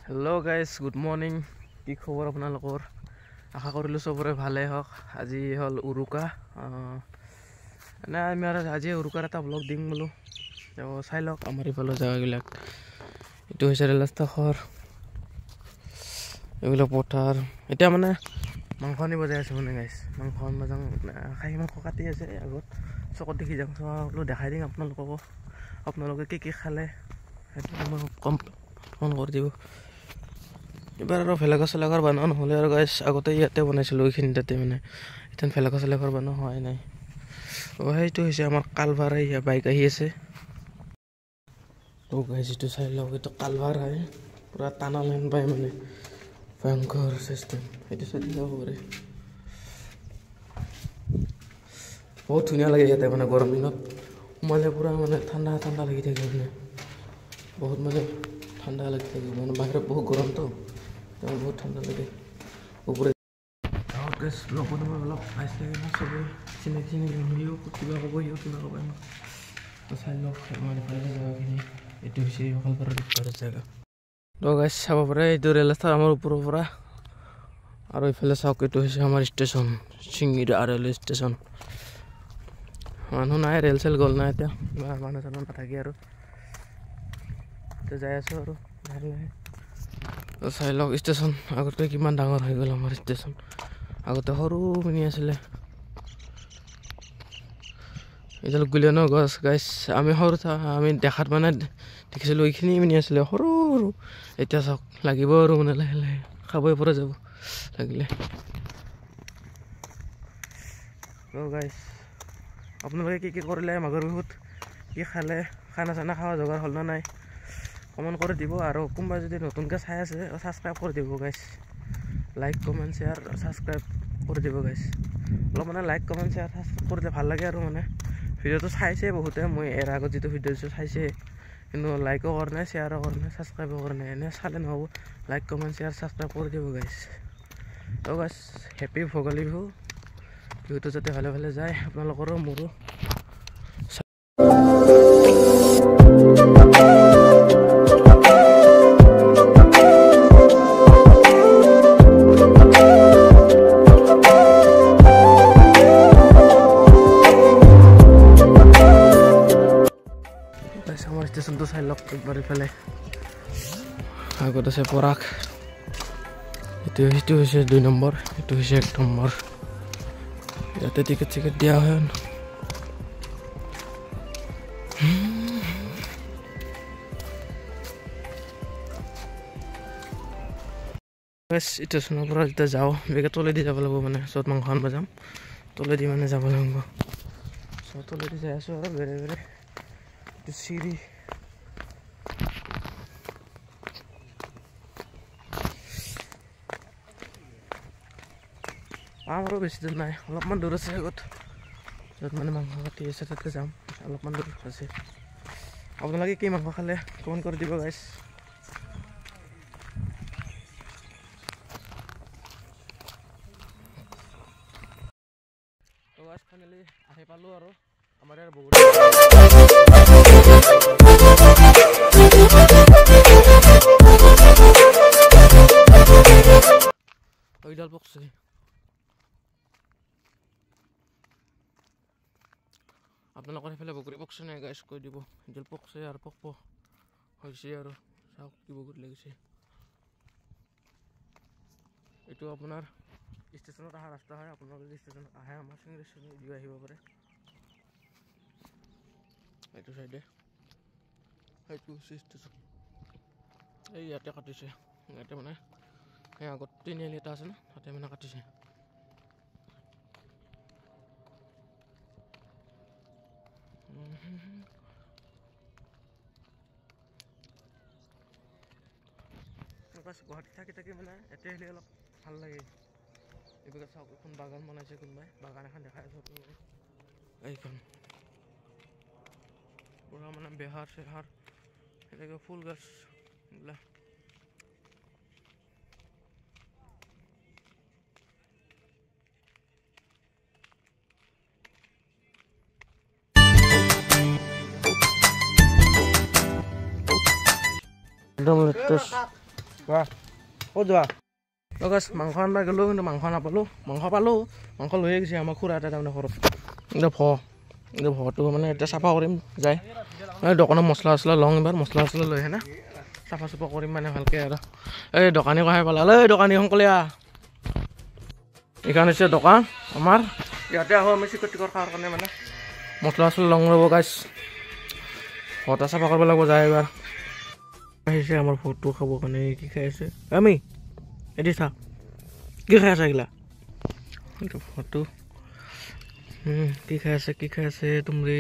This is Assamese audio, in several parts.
Hello' guys, good morning. কি খবৰ আপোনালোকৰ? আশা কৰিলোঁ চবৰে ভালেই হওক। আজি হ'ল উৰুকা। আমি আজি উৰুকাৰ এটা ব্লগ দিম বোলো। চাই লওক আমাৰ ইফালৰ জেগাবিলাক। এইটো হৈছে ৰেলস্থখৰ, এইবিলাক পথাৰ। এতিয়া মানে মাংস আনিব যাই আছোঁ মানে গাইজ। মাংস আনিব যাওঁ, খাহী মাংস কাটি আছে আগত চকত দেখি যাওঁ। বোলো দেখাই দিম আপোনালোককো, আপোনালোকে কি খালে সেইটো আমাক কমেণ্ট কৰি দিব। এবাৰ আৰু ভেলাঘৰ চেলাঘৰ বনোৱা নহ'লে আৰু গাইজ। আগতে ইয়াতে বনাইছিলোঁ এইখিনি তাতে, মানে এতিয়া ভেলাঘৰ চেলাঘৰ বনোৱা হোৱাই নাই। সেইটো হৈছে আমাৰ কালভাৰ। বাইক আহি আছে। গাইজ যিটো চাই লওক, এইটো কালভাৰ হয়, পূৰা টানা লাইন পায়, মানে ভয়ংকৰ চিষ্টেম। সেইটো চাই যাব পাৰে। বহুত ধুনীয়া লাগে ইয়াতে, মানে গৰম দিনত সোমালে পূৰা মানে ঠাণ্ডা ঠাণ্ডা লাগি থাকে। মানে বহুত মানে ঠাণ্ডা লাগি থাকে, মানে বাহিৰত বহুত গৰমটো, বহুত ঠাণ্ডা লাগে। ওপৰে লগতে মই অলপ আহিছে চবেই চিনাকি সিও কিবা ক'ব, সিও কিবা ক'ব। চাই লওক আমাৰ ইফালে জেগাখিনি। এইটো হৈছে গোৱালপাৰা ডিব্ৰুগড়ৰ জেগা। তো গাইজ চাব পাৰে, এইটো ৰেল ৰাস্তা আমাৰ ওপৰৰ পৰা। আৰু ইফালে চাওক, এইটো হৈছে আমাৰ ষ্টেচন, চিংগিৰা ৰেল ষ্টেচন। মানুহ নাই, ৰেল চেল গ'ল নাই এতিয়া, মানুহ চানুহ নাথাকে আৰু এতিয়া যাই আছোঁ আৰু লাহে লাহে। চাই লওক ষ্টেচন আগতকৈ কিমান ডাঙৰ হৈ গ'ল আমাৰ ষ্টেচন। আগতে সৰু মিনি আছিলে। এডাল গুলিয়নৰ গছ গাইছ, আমি সৰু আমি দেখাত মানে দেখিছিলোঁ এইখিনি মিনি আছিলে, সৰু সৰু। এতিয়া চাওক লাগিব আৰু মানে লাহে লাহে খাবই পৰা যাব লাগিলে। গাইছ, আপোনালোকে কি কৰিলে মাঘৰ বিহুত, কি খালে, খানা চানা খোৱা যোগাৰ হ'ল নে নাই, কমেণ্ট কৰি দিব। আৰু কোনোবাই যদি নতুনকৈ চাই আছে, ছাবস্ক্ৰাইব কৰি দিব গাইছ। লাইক কমেণ্ট শ্বেয়াৰ ছাবস্ক্ৰাইব কৰি দিব গাইছ। অলপ মানে লাইক কমেণ্ট শ্বেয়াৰ ছাবস্ক্ৰাইব কৰিলে ভাল লাগে আৰু মানে ভিডিঅ'টো চাইছে বহুতে, মই ইয়াৰ আগত যিটো ভিডিঅ' দিছোঁ চাইছে, কিন্তু লাইকো কৰা নাই, শ্বেয়াৰো কৰা নাই, ছাবস্ক্ৰাইবো কৰা নাই। এনে চালে নহ'ব, লাইক কমেণ্ট শ্বেয়াৰ ছাবস্ক্ৰাইব কৰি দিব গাইছ। তো গাইছ, হেপী ভোগালী বিহু। বিহুটো যাতে ভালে ভালে যায় আপোনালোকৰো মোৰো। আমাৰ ষ্টেচনটো চাই লওক একবাৰ। ইফালে আগত আছে পৰাগ, এইটো হৈছে 2 নম্বৰ, এইটো হৈছে 1 নম্বৰ। ইয়াতে টিকেট চিকেট দিয়া হয়। ষ্টেচনৰ পৰা যেতিয়া যাওঁ, বেগে তলেদি যাব লাগিব, মানে য'ত মাংস আনিব যাম তলেদি মানে যাব লাগিব। তলেদি যাই আছোঁ আৰু বেৰে বেৰে। এইটো চিৰি, আমাৰো বেছি দূৰ নাই, অলপমান দূৰ আছে আগত, য'ত মানে মাংস কাটি আছে তাতে যাম। অলপমান দূৰ আছে। আপোনালোকে কি মাংস খালে কমেণ্ট কৰি দিব গাইছ। তো গাইছ ফাইনেলি আহি পালোঁ আৰু আমাৰ ইয়াৰ বহুত ওইডাল পকছে। আপোনালোকৰ সেইফালে বগৰী পকছে নাই গাইছ, কৈ দিব। এডাল পকছে আৰু পকব হৈছে আৰু চাওক কি বগৰী লাগিছে। এইটো আপোনাৰ ষ্টেচনত অহা ৰাস্তা হয়। আপোনালোকে যদি ষ্টেচনত আহে, আমাৰ চিংগিৰা ষ্টেচনত দি আহিব পাৰে। এইটো চাইডে সেইটো হৈছে ষ্টেচন। এই ইয়াতে কাটিছে, ইয়াতে মানে সেই আগত তিনিআলি এটা আছে ন, তাতে মানে কাটিছে। গুৱাহাটীত থাকি থাকি মানে ইয়াতে আহিলে অলপ ভাল লাগে। এইবিলাক চাওক, এখন বাগান বনাইছে কোনোবাই, বাগান এখন দেখাই আছোঁ আপোনালোকে। এইখন পুৰা মানে বেহাৰ চেহাৰ, এনেকৈ ফুল গছ এইবিলাক। একদম লেটেষ্ট কোৱা ক'ত যোৱা গাইছ মাংস আনবা গ'লোঁ কিন্তু মাংস নাপালোঁ মাংস পালোঁ মাংস লৈয়ে গৈছে আমাৰ খুৰা এটা তাৰমানে ঘৰত কিন্তু ভটো মানে এতিয়া চাফা কৰিম যায় দোকানত মছলা চছলা লওঁ এবাৰ মছলা চছলা লৈ আহে না চাফা চুফা কৰিম মানে ভালকৈ আৰু এই দোকানী কহাই পেলাল এই দোকানী সোনকালে এইখন হৈছে দোকান আমাৰ ইয়াতে আহোঁ আমি চিকৰ টিকৰ খোৱাৰ কাৰণে মানে মছলা চছলা লং ল'ব গাইছ ঘৰটা চাফা কৰিব লাগিব যায় এবাৰ আহিছে আমাৰ ভটো খাবৰ কাৰণে কি খাই আছে আমি এটি চা কি খাই আছে এইগিলা এইটো ভটো কি খাই আছে তুমি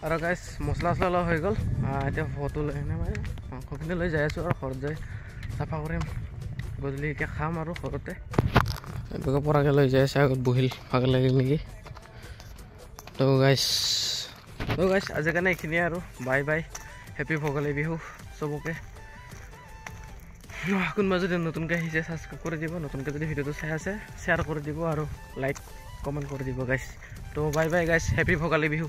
আৰু গাইছ মছলা চছলা লোৱা হৈ গ'ল এতিয়া ভটো লৈ আনে মানে মাংসখিনি লৈ যাই আছোঁ আৰু ঘৰত যাই চাফা কৰিম গধূলি এতিয়া খাম আৰু ঘৰতে এইটোকে পৰাকৈ লৈ যাই আছে আগত বহিল ভাগ লাগিল নেকি তো গাইছ আজিৰ কাৰণে এইখিনিয়ে আৰু bye bye happy Bhogali Bihu চবকে কোনোবা যদি নতুনকৈ আহিছে ছাবস্ক্ৰাইব কৰি দিব নতুনকৈ যদি ভিডিঅ'টো চাই আছে শ্বেয়াৰ কৰি দিব আৰু লাইক কমেণ্ট কৰি দিব গাইছ তো বাই বাই গাইছ হেপী ভোগালী বিহু